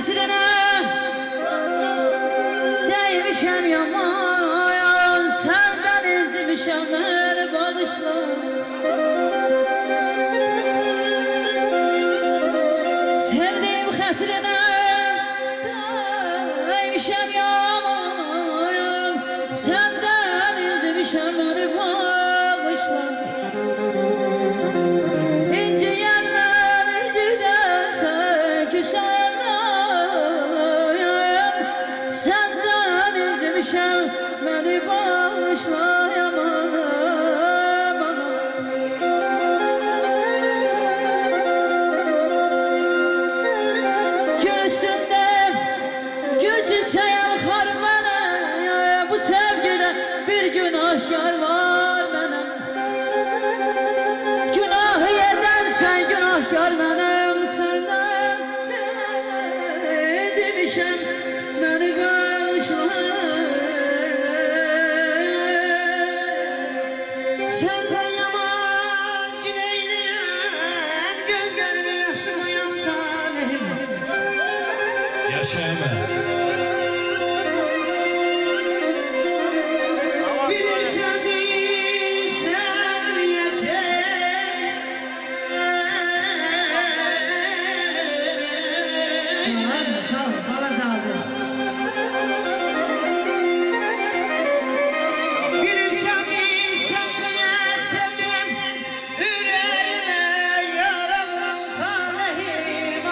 xətrinə Değmişəm yaman Səndən incimişəm məni bağışla Sevdiğim xətrinə Değmişəm yaman Səndən incimişəm məni bağışla İnciyənlər incidən küsənlər Səndən incimişəm məni bağışla yaman Gül üstündə gözü sayan xar mənə Bu sevgidə bir günahkar var mənə Günahı yeden sen günahkar benim senden Cimişem beni bağışla Senden yaman güneyleyen gözlerimi yaşamayan tanem Yaşayamam. Bilirsen sen Sağ ol, bana sağ ol Bilirsen sevdim yüreğime yaralan talihim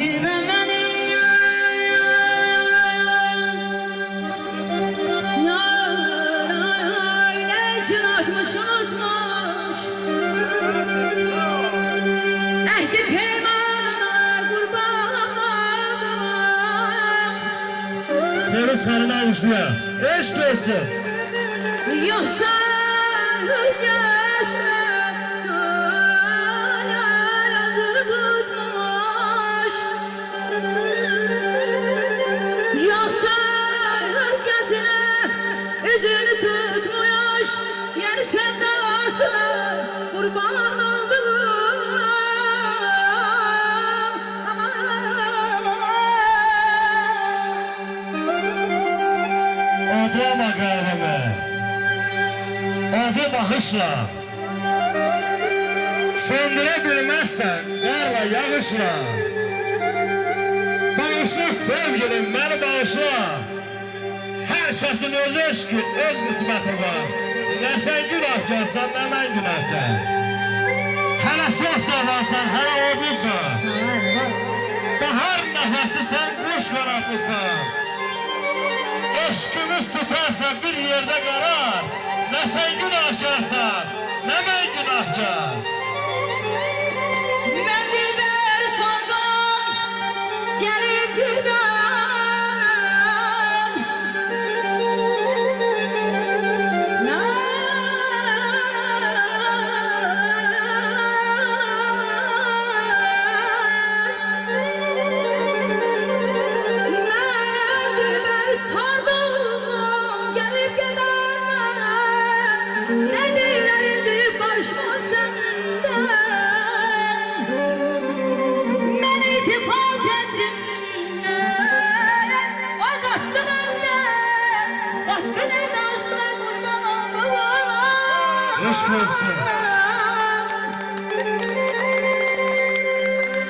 Bilmem beni ne için atmış unutmuş Ehdi peymanına kurban oldum Seni sarına uçluya. Eşk olsun. Yoksa özgesine yazır tutmuş Yoksa özgesine üzünü tutmuş Yeni sevdasına kurban oldum Adrama kalbime. Adı bakışla. Söndürebilmezsen karla yağışla. Bağışla sevgilim beni bağışla. Herkesin öz eşki, öz kısmeti var. Ne sen günahkarsan ne ben günahkar. Hele çok sağlarsan, hele odunsan. Bahar nefesi sen kuş kanatlısan. Eşkimiz tutarsa bir yerde karar. Ne sen günahkarsan, ne ben günahkar. Ben dilber sandım gelip giden Ben dilber sandım gelip giden Ne diler incip barışma senden Ben iltifat ettim O kaçtı benden Başka nerede aşkına kurban oldum Aşk olsun.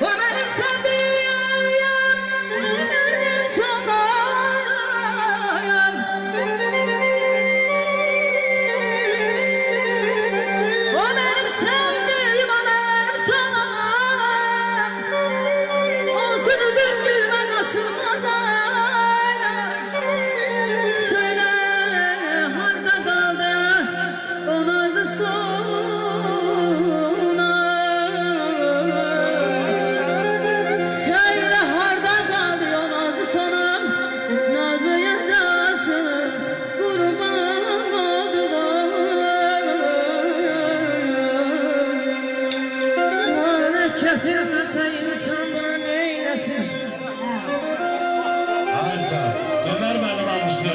O benim sevdiğim benim sana O benim sevdiğim benim sana Olsun üzüm gülmen aşılmaz Söyle harda kaldı o nazlı sona Söyle harda kaldı o nazlı sona Nazlı yadası kurban oldular Bana getirmese insan buna neylesin Ayrıca Ömer benim almıştı.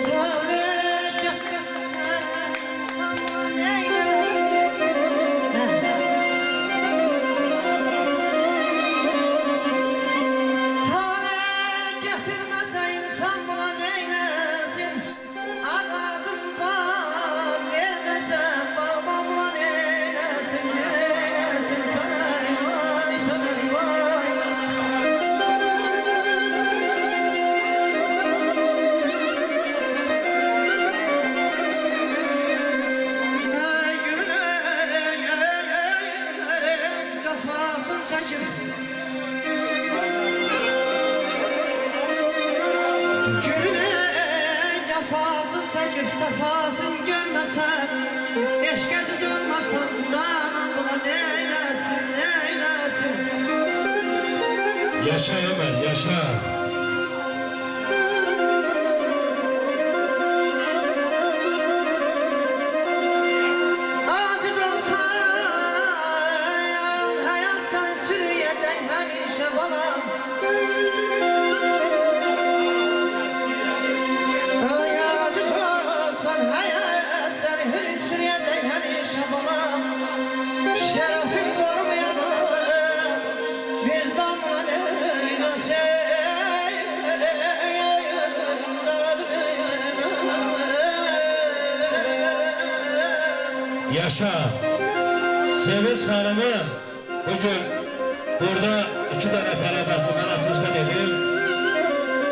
Talih Gülüne cafasın çekip sefasın görmesen, eşke düz olmasan canım buna neylesin, neylesin. Yaşa Ömer, yaşa. Aciz olsan hayat seni sürüyecek hemşe balam. Aciz olsan hayat seni sürüyecek hemşe balam. Şerefin korumayanı vicdanla Yaşa. Sevinç Hanım'ı bugün burada 2 tane talebesi ben açışta dedim.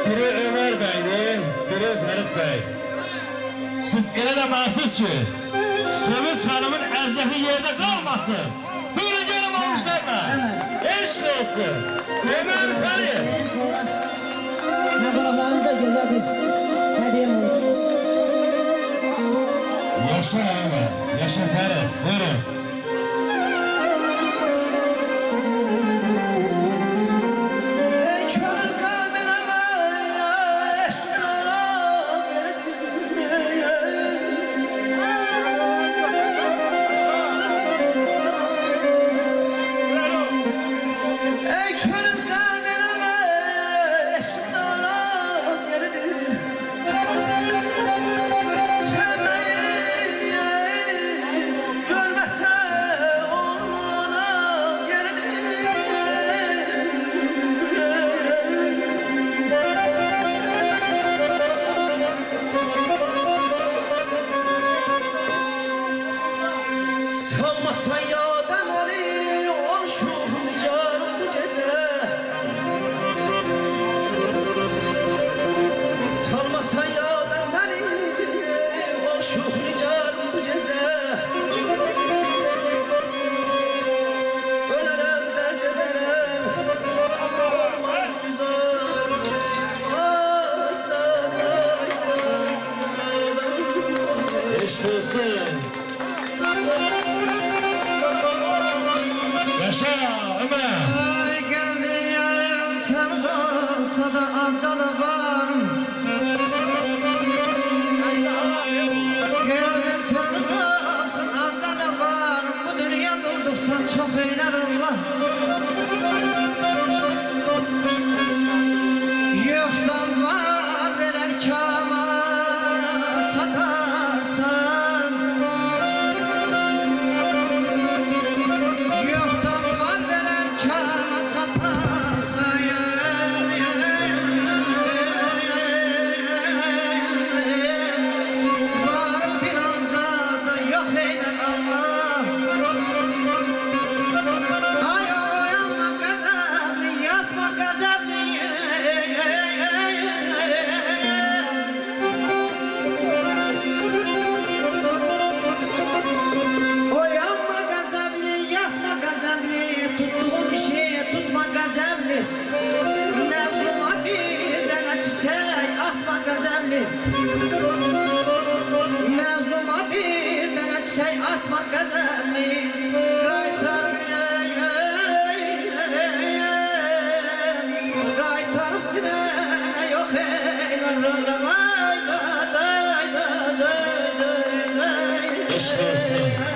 Biri Ömer Bey'di, biri Ferit Bey. Siz elə də baxsınız ki, Sevinç Hanım'ın əzəfi yerdə qalmasın. Buyurun gelin almışlarla. Eşk olsun. Ömer Ferit. Sonra ne kulaklarınıza güzel bir hediyem olsun. Yaşa Ömer, yaşa Ferit. Buyurun. Ey körün kamerama eşkin araz Ey körün kamerama eşkin araz yeridir. Sevmeyi görmese onun az yeridir. Sanmasan ya demoli olmuşum canım bu gece. Sanmasan ya demeli olmuşum canım bu gece. Ölerem dert ederim olmaz güzel. Ay da Eşk olsun. Yaşa Ömer. Ay geldi yarım temiz olsa da azalı var. Geldim temiz olsun azalı var. Bu dünya durdukça çok eyler Allah. Yoktan var veren kâma çatarsan. Yoktan var veren kâma çatarsan. Varım bir anzada yok eyler Allah. Ay oyanma gazabı yatma gazabı. Oyanma gazablı, yapma gazablı, tuttuğun işi tutma gazablı. Mezluma bir tane çiçek atma gazablı. Mezluma bir tane çiçek atma gazablı. Kaytarıp sinene yok eyler. Eşk olsun.